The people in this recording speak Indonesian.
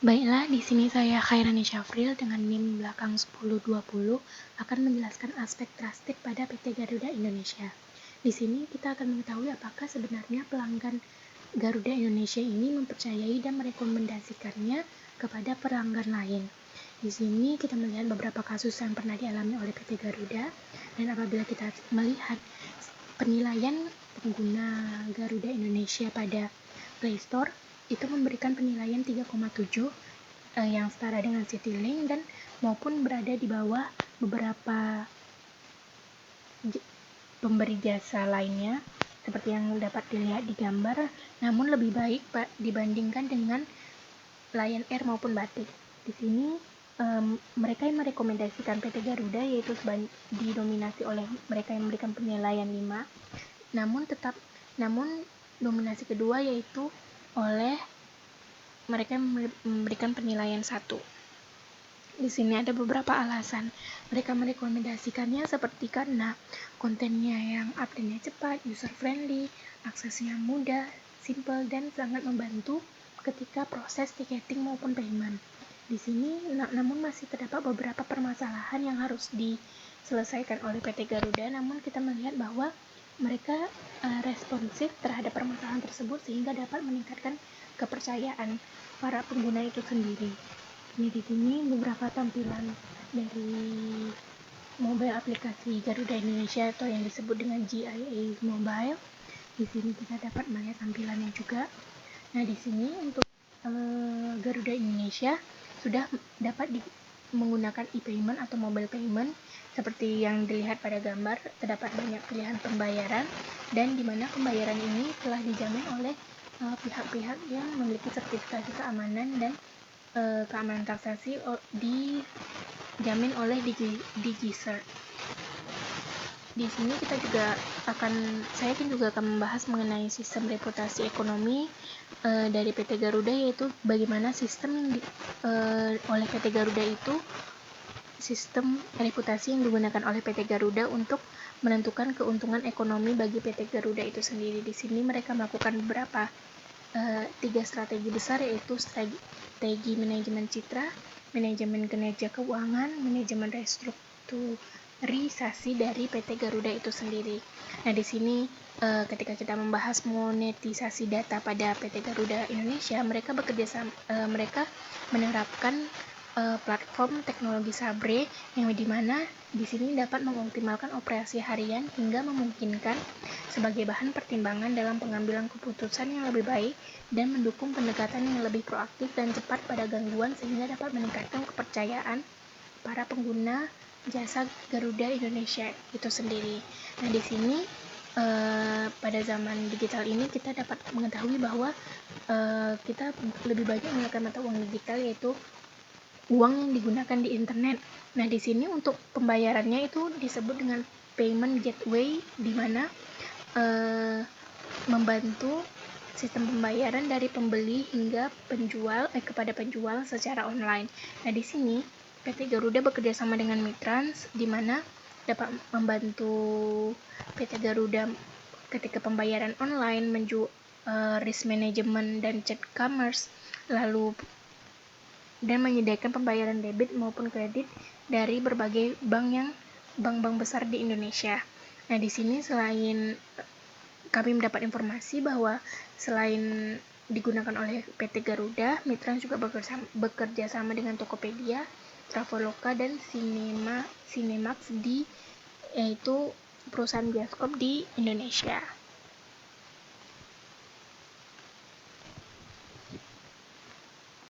Baiklah, di sini saya Khairani Syafril dengan NIM belakang 1020 akan menjelaskan aspek trusted pada PT Garuda Indonesia. Di sini kita akan mengetahui apakah sebenarnya pelanggan Garuda Indonesia ini mempercayai dan merekomendasikannya kepada pelanggan lain. Di sini kita melihat beberapa kasus yang pernah dialami oleh PT Garuda, dan apabila kita melihat penilaian pengguna Garuda Indonesia pada Play Store, itu memberikan penilaian 3,7 yang setara dengan Citylink dan maupun berada di bawah beberapa pemberi jasa lainnya seperti yang dapat dilihat di gambar, namun lebih baik dibandingkan dengan Lion Air maupun Batik. Di sini mereka yang merekomendasikan PT Garuda yaitu didominasi oleh mereka yang memberikan penilaian 5, namun dominasi kedua yaitu oleh mereka yang memberikan penilaian 1. Di sini ada beberapa alasan mereka merekomendasikannya, seperti karena kontennya yang update-nya cepat, user friendly, aksesnya mudah, simple, dan sangat membantu ketika proses tiketing maupun payment. Di sini namun masih terdapat beberapa permasalahan yang harus diselesaikan oleh PT Garuda, namun kita melihat bahwa mereka responsif terhadap permasalahan tersebut sehingga dapat meningkatkan kepercayaan para pengguna itu sendiri. Di sini beberapa tampilan dari mobile aplikasi Garuda Indonesia atau yang disebut dengan GIA Mobile. Di sini kita dapat melihat tampilannya juga. Nah, di sini untuk Garuda Indonesia sudah dapat menggunakan e-payment atau mobile payment. Seperti yang dilihat pada gambar, terdapat banyak pilihan pembayaran, dan di mana pembayaran ini telah dijamin oleh pihak-pihak yang memiliki sertifikasi keamanan dan keamanan transaksi dijamin oleh DigiCert. Di sini saya juga akan membahas mengenai sistem reputasi ekonomi dari PT Garuda, yaitu bagaimana sistem oleh PT Garuda itu, sistem reputasi yang digunakan oleh PT Garuda untuk menentukan keuntungan ekonomi bagi PT Garuda itu sendiri. Di sini mereka melakukan beberapa 3 strategi besar, yaitu strategi manajemen citra, manajemen kinerja keuangan, manajemen restrukturisasi dari PT Garuda itu sendiri. Nah, di sini ketika kita membahas monetisasi data pada PT Garuda Indonesia, mereka menerapkan platform teknologi Sabre yang dimana di sini dapat mengoptimalkan operasi harian hingga memungkinkan sebagai bahan pertimbangan dalam pengambilan keputusan yang lebih baik dan mendukung pendekatan yang lebih proaktif dan cepat pada gangguan, sehingga dapat meningkatkan kepercayaan para pengguna jasa Garuda Indonesia itu sendiri. Nah, di sini pada zaman digital ini kita dapat mengetahui bahwa kita lebih banyak menggunakan mata uang digital, yaitu uang yang digunakan di internet. Nah, di sini untuk pembayarannya itu disebut dengan payment gateway, di mana membantu sistem pembayaran dari pembeli hingga kepada penjual secara online. Nah, di sini PT Garuda bekerja sama dengan Mitrans, di mana dapat membantu PT Garuda ketika pembayaran online, risk management dan chat commerce, dan menyediakan pembayaran debit maupun kredit dari berbagai bank besar di Indonesia. Nah, di sini selain kami mendapat informasi bahwa selain digunakan oleh PT Garuda, Mitrans juga bekerja sama dengan Tokopedia, Traveloka, dan Cinemax, yaitu perusahaan bioskop di Indonesia.